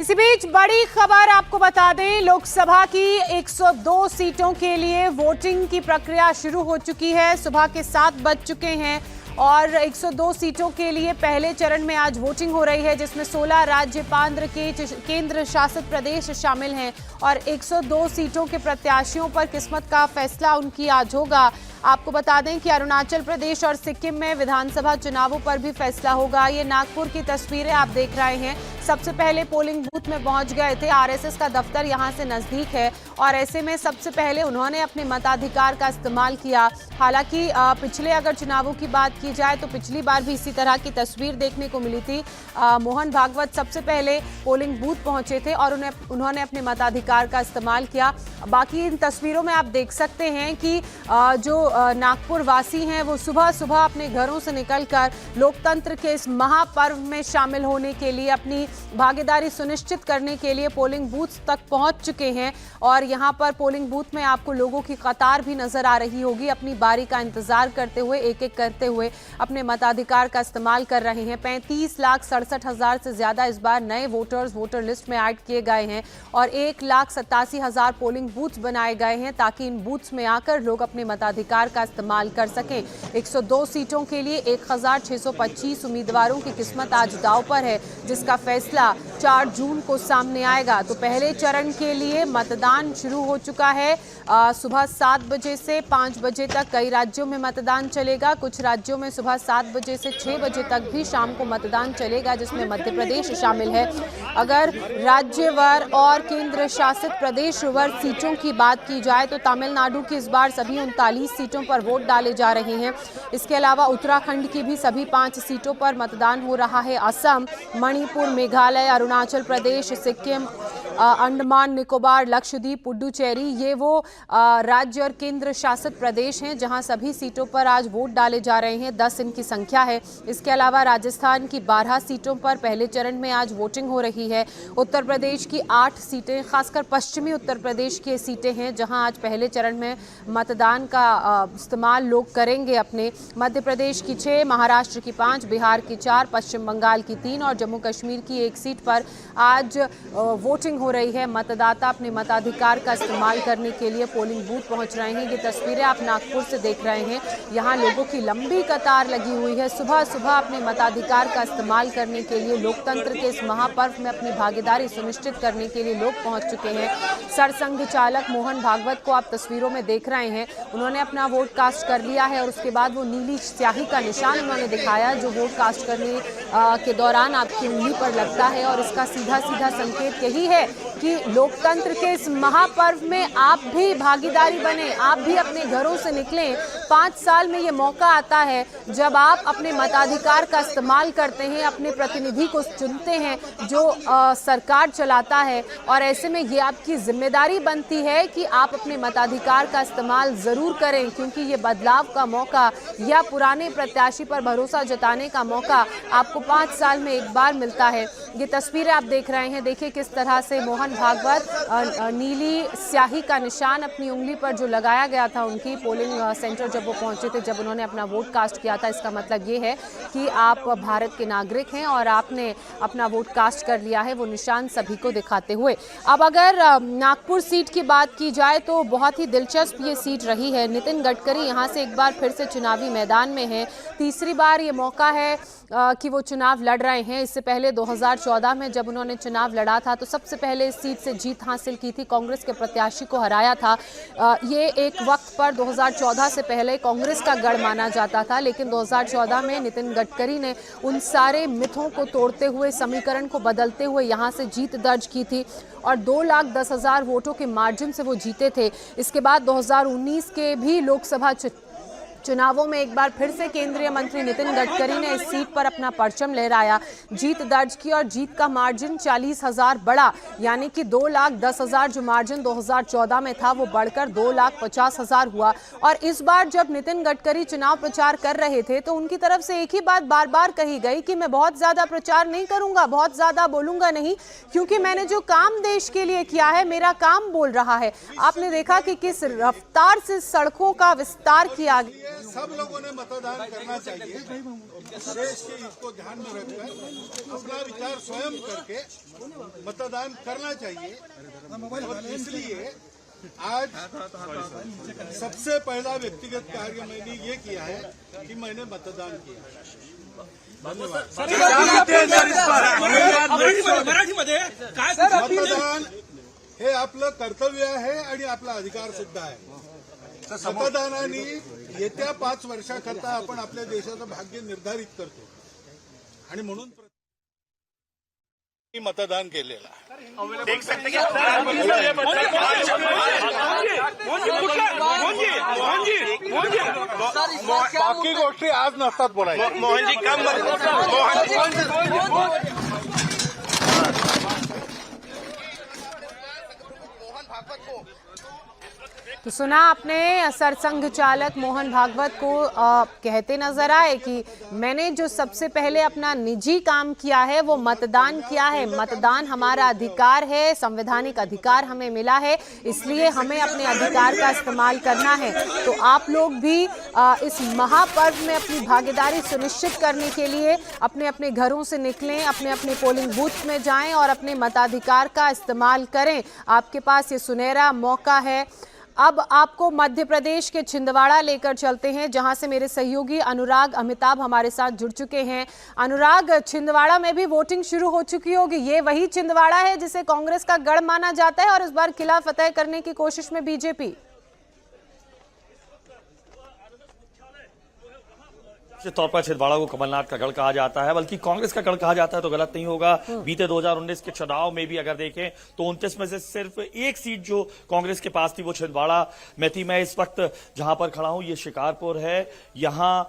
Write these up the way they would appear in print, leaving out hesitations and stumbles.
इसी बीच बड़ी खबर आपको बता दें, लोकसभा की 102 सीटों के लिए वोटिंग की प्रक्रिया शुरू हो चुकी है। सुबह के 7 बज चुके हैं और 102 सीटों के लिए पहले चरण में आज वोटिंग हो रही है, जिसमें 16 राज्य केंद्र शासित प्रदेश शामिल हैं और 102 सीटों के प्रत्याशियों पर किस्मत का फैसला उनकी आज होगा। आपको बता दें कि अरुणाचल प्रदेश और सिक्किम में विधानसभा चुनावों पर भी फैसला होगा। ये नागपुर की तस्वीरें आप देख रहे हैं। सबसे पहले पोलिंग बूथ में पहुंच गए थे। आरएसएस का दफ्तर यहां से नजदीक है और ऐसे में सबसे पहले उन्होंने अपने मताधिकार का इस्तेमाल किया। हालांकि पिछले अगर चुनावों की बात की जाए तो पिछली बार भी इसी तरह की तस्वीर देखने को मिली थी। मोहन भागवत सबसे पहले पोलिंग बूथ पहुंचे थे और उन्होंने अपने मताधिकार का इस्तेमाल किया। बाकी इन तस्वीरों में आप देख सकते हैं कि जो नागपुर वासी हैं वो सुबह सुबह अपने घरों से निकलकर लोकतंत्र के इस महापर्व में शामिल होने के लिए, अपनी भागीदारी सुनिश्चित करने के लिए पोलिंग बूथ तक पहुंच चुके हैं। और यहां पर पोलिंग बूथ में आपको लोगों की कतार भी नजर आ रही होगी, अपनी बारी का इंतजार करते हुए, एक एक करते हुए अपने मताधिकार का इस्तेमाल कर रहे हैं। 35,67,000 से ज्यादा इस बार नए वोटर्स वोटर लिस्ट में ऐड किए गए हैं और 1,87,000 पोलिंग बूथ बनाए गए हैं ताकि इन बूथ्स में आकर लोग अपने मताधिकार का इस्तेमाल कर सकें। 102 सीटों के लिए 1,625 उम्मीदवारों की किस्मत आज दांव पर है, जिसका फैसला 4 जून को सामने आएगा। तो पहले चरण के लिए मतदान शुरू हो चुका है। सुबह 7 बजे से 5 बजे तक कई राज्यों में मतदान चलेगा। कुछ राज्यों में सुबह 7 बजे से 6 बजे तक भी शाम को मतदान चलेगा, जिसमें मध्य प्रदेश शामिल है। अगर राज्यवार और केंद्र शासित प्रदेशवार सीटों की बात की जाए तो तमिलनाडु की इस बार सभी 39 सीटों पर वोट डाले जा रहे हैं। इसके अलावा उत्तराखंड की भी सभी 5 सीटों पर मतदान हो रहा है। असम, मणिपुर, मेघालय, अरुणाचल प्रदेश, सिक्किम, अंडमान निकोबार, लक्षद्वीप, पुडुचेरी, ये वो राज्य और केंद्र शासित प्रदेश हैं जहां सभी सीटों पर आज वोट डाले जा रहे हैं। 10 इनकी संख्या है। इसके अलावा राजस्थान की 12 सीटों पर पहले चरण में आज वोटिंग हो रही है। उत्तर प्रदेश की 8 सीटें, खासकर पश्चिमी उत्तर प्रदेश की सीटें हैं जहां आज पहले चरण में मतदान का इस्तेमाल लोग करेंगे अपने। मध्य प्रदेश की 6, महाराष्ट्र की 5, बिहार की 4, पश्चिम बंगाल की 3 और जम्मू कश्मीर की 1 सीट पर आज वोटिंग हो रही है। मतदाता अपने मताधिकार का इस्तेमाल करने के लिए पोलिंग बूथ पहुंच रहे हैं। ये तस्वीरें आप नागपुर से देख रहे हैं। यहाँ लोगों की लंबी कतार लगी हुई है। सुबह सुबह अपने मताधिकार का इस्तेमाल करने के लिए, लोकतंत्र के इस महापर्व में अपनी भागीदारी सुनिश्चित करने के लिए लोग पहुंच चुके हैं। सरसंघ चालक मोहन भागवत को आप तस्वीरों में देख रहे हैं। उन्होंने अपना वोट कास्ट कर लिया है और उसके बाद वो नीली स्याही का निशान उन्होंने दिखाया जो वोट कास्ट करने के दौरान आपकी उंगली पर लगता है। और इसका सीधा सीधा संकेत यही है कि लोकतंत्र के इस महापर्व में आप भी भागीदारी बने, आप भी अपने घरों से निकलें। 5 साल में ये मौका आता है जब आप अपने मताधिकार का इस्तेमाल करते हैं, अपने प्रतिनिधि को चुनते हैं जो सरकार चलाता है। और ऐसे में ये आपकी जिम्मेदारी बनती है कि आप अपने मताधिकार का इस्तेमाल जरूर करें, क्योंकि ये बदलाव का मौका या पुराने प्रत्याशी पर भरोसा जताने का मौका आपको 5 साल में एक बार मिलता है। ये तस्वीरें आप देख रहे हैं। देखिए किस तरह से मोहन भागवत नीली स्याही का निशान अपनी उंगली पर जो लगाया गया था उनकी पोलिंग सेंटर जब वो पहुंचे थे, जब उन्होंने अपना वोट कास्ट किया था। इसका मतलब ये है कि आप भारत के नागरिक हैं और आपने अपना वोट कास्ट कर लिया है, वो निशान सभी को दिखाते हुए। अब अगर नागपुर सीट की बात की जाए तो बहुत ही दिलचस्प ये सीट रही है। नितिन गडकरी यहाँ से एक बार फिर से चुनावी मैदान में हैं। तीसरी बार ये मौका है कि वो चुनाव लड़ रहे हैं। इससे पहले 2014 में जब उन्होंने चुनाव लड़ा था तो सबसे पहले इस सीट से जीत हासिल की थी, कांग्रेस के प्रत्याशी को हराया था। ये एक वक्त पर 2014 से पहले कांग्रेस का गढ़ माना जाता था, लेकिन 2014 में नितिन गडकरी ने उन सारे मिथों को तोड़ते हुए, समीकरण को बदलते हुए यहाँ से जीत दर्ज की थी और 2,10,000 वोटों के मार्जिन से वो जीते थे। इसके बाद 2019 के भी लोकसभा चुनावों में एक बार फिर से केंद्रीय मंत्री नितिन गडकरी ने इस सीट पर अपना परचम लहराया, जीत दर्ज की और जीत का मार्जिन 40,000 बढ़ा, यानी कि 2,10,000 जो मार्जिन 2014 में था वो बढ़कर 2,50,000 हुआ। और इस बार जब नितिन गडकरी चुनाव प्रचार कर रहे थे तो उनकी तरफ से एक ही बात बार बार कही गई कि मैं बहुत ज्यादा प्रचार नहीं करूंगा, बहुत ज्यादा बोलूंगा नहीं, क्योंकि मैंने जो काम देश के लिए किया है, मेरा काम बोल रहा है। आपने देखा कि किस रफ्तार से सड़कों का विस्तार किया गया। सब लोगों ने मतदान करना चाहिए। देश के हित को ध्यान में रखकर अपना विचार स्वयं करके मतदान करना चाहिए। और इसलिए आज सबसे पहला व्यक्तिगत कार्य मैंने ये किया है कि मैंने मतदान किया। मतदान हे आपलं कर्तव्य आहे आणि आपला अधिकार सुद्धा आहे। मतदानाने येत्या 5 वर्षाकरता आपण आपल्या देशाचं भाग्य निर्धारित करतो आणि म्हणून मतदान केलेलं आहे। देख सकते बाकी गोष्टी आज नसतात बोलायला। मोहन जी कम तो सुना आपने सरसंघ चालक मोहन भागवत को कहते नजर आए कि मैंने जो सबसे पहले अपना निजी काम किया है वो मतदान किया है। मतदान हमारा अधिकार है, संवैधानिक अधिकार हमें मिला है, इसलिए हमें अपने अधिकार का इस्तेमाल करना है। तो आप लोग भी इस महापर्व में अपनी भागीदारी सुनिश्चित करने के लिए अपने अपने घरों से निकलें, अपने अपने पोलिंग बूथ में जाएं और अपने मताधिकार का इस्तेमाल करें। आपके पास ये सुनहरा मौका है। अब आपको मध्य प्रदेश के छिंदवाड़ा लेकर चलते हैं, जहां से मेरे सहयोगी अनुराग अमिताभ हमारे साथ जुड़ चुके हैं। अनुराग, छिंदवाड़ा में भी वोटिंग शुरू हो चुकी होगी। ये वही छिंदवाड़ा है जिसे कांग्रेस का गढ़ माना जाता है और इस बार किला फतेह करने की कोशिश में बीजेपी। तौर पर छिंदवाड़ा को कमलनाथ का गढ़ कहा जाता है, बल्कि कांग्रेस का गढ़ कहा जाता है तो गलत नहीं होगा। बीते 2019 के चुनाव में भी अगर देखें तो 29 में से सिर्फ एक सीट जो कांग्रेस के पास थी वो छिंदवाड़ा में थी। मैं इस वक्त जहां पर खड़ा हूं ये शिकारपुर है, यहां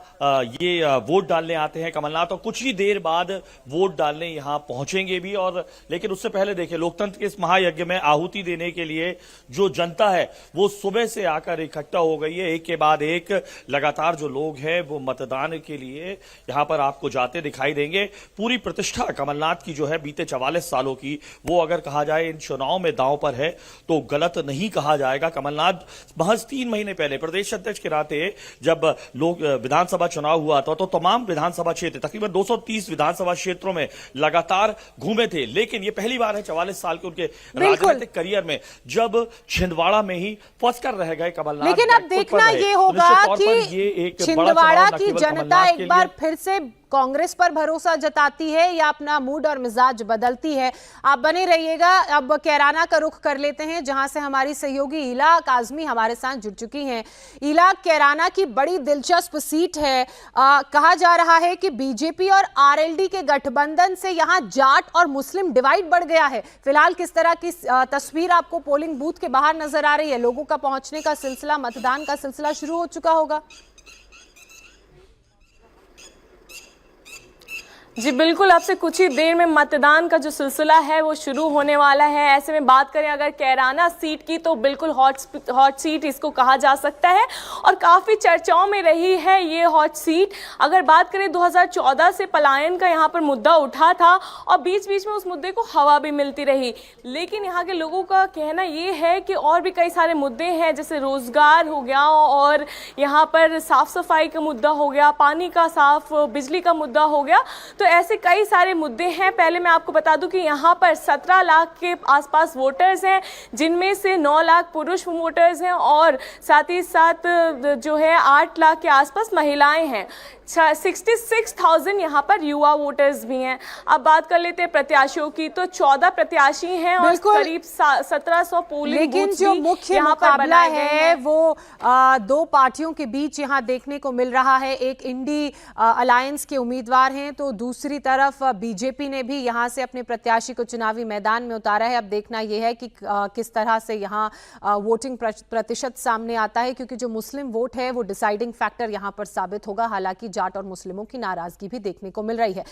ये वोट डालने आते हैं कमलनाथ और कुछ ही देर बाद वोट डालने यहां पहुंचेंगे भी। और लेकिन उससे पहले देखिए, लोकतंत्र के इस महायज्ञ में आहुति देने के लिए जो जनता है वो सुबह से आकर इकट्ठा हो गई है। एक के बाद एक लगातार जो लोग हैं वो मतदान के लिए यहां पर आपको जाते दिखाई देंगे। पूरी प्रतिष्ठा कमलनाथ की जो है बीते 44 सालों की, वो अगर कहा जाए इन चुनाव में दांव पर है तो गलत नहीं कहा जाएगा। कमलनाथ महज 3 महीने पहले प्रदेश अध्यक्ष के नाते जब लोग विधानसभा चुनाव हुआ था तो तमाम विधानसभा क्षेत्र तकरीबन 230 विधानसभा क्षेत्रों में लगातार घूमे थे। लेकिन ये पहली बार है 44 साल के उनके राजनीतिक करियर में जब छिंदवाड़ा में ही फंस कर रह गए कमलनाथ। लेकिन अब देखना ये होगा कि छिंदवाड़ा की जनता एक बार फिर से कांग्रेस पर भरोसा जताती है या अपना मूड और मिजाज बदलती है। आप बने रहिएगा। अब कैराना का रुख कर लेते हैं, जहां से हमारी सहयोगी ईला काजमी हमारे साथ जुड़ चुकी हैं। ईला, कैराना की बड़ी दिलचस्प सीट है। कहा जा रहा है कि बीजेपी और आरएलडी के गठबंधन से यहां जाट और मुस्लिम डिवाइड बढ़ गया है। फिलहाल किस तरह की तस्वीर आपको पोलिंग बूथ के बाहर नजर आ रही है? लोगों का पहुंचने का सिलसिला, मतदान का सिलसिला शुरू हो चुका होगा? जी बिल्कुल, आपसे कुछ ही देर में मतदान का जो सिलसिला है वो शुरू होने वाला है। ऐसे में बात करें अगर कैराना सीट की तो बिल्कुल हॉट सीट इसको कहा जा सकता है और काफ़ी चर्चाओं में रही है ये हॉट सीट। अगर बात करें 2014 से पलायन का यहाँ पर मुद्दा उठा था और बीच बीच में उस मुद्दे को हवा भी मिलती रही, लेकिन यहाँ के लोगों का कहना ये है कि और भी कई सारे मुद्दे हैं, जैसे रोजगार हो गया और यहाँ पर साफ सफाई का मुद्दा हो गया, पानी का साफ, बिजली का मुद्दा हो गया। तो ऐसे कई सारे मुद्दे हैं। पहले मैं आपको बता दूं कि यहाँ पर 17 लाख के आसपास वोटर्स हैं, जिनमें से 9 लाख पुरुष वोटर्स हैं और साथ ही साथ जो है 8 लाख के आसपास महिलाएं हैं। 66,000 यहाँ पर युवा वोटर्स भी हैं। अब बात कर लेते हैं प्रत्याशियों की, तो 14 प्रत्याशी हैं और करीब 1700 पोलिंग बूथ। लेकिन जो मुख्य मुकाबला है वो 2 पार्टियों के बीच यहाँ देखने को मिल रहा है। एक इंडी अलायंस के उम्मीदवार हैं तो दूसरी तरफ बीजेपी ने भी यहाँ से अपने प्रत्याशी को चुनावी मैदान में उतारा है। अब देखना यह है कि किस तरह से यहाँ वोटिंग प्रतिशत सामने आता है, क्योंकि जो मुस्लिम वोट है वो डिसाइडिंग फैक्टर यहाँ पर साबित होगा। हालांकि जाट और मुस्लिमों की नाराजगी भी देखने को मिल रही है।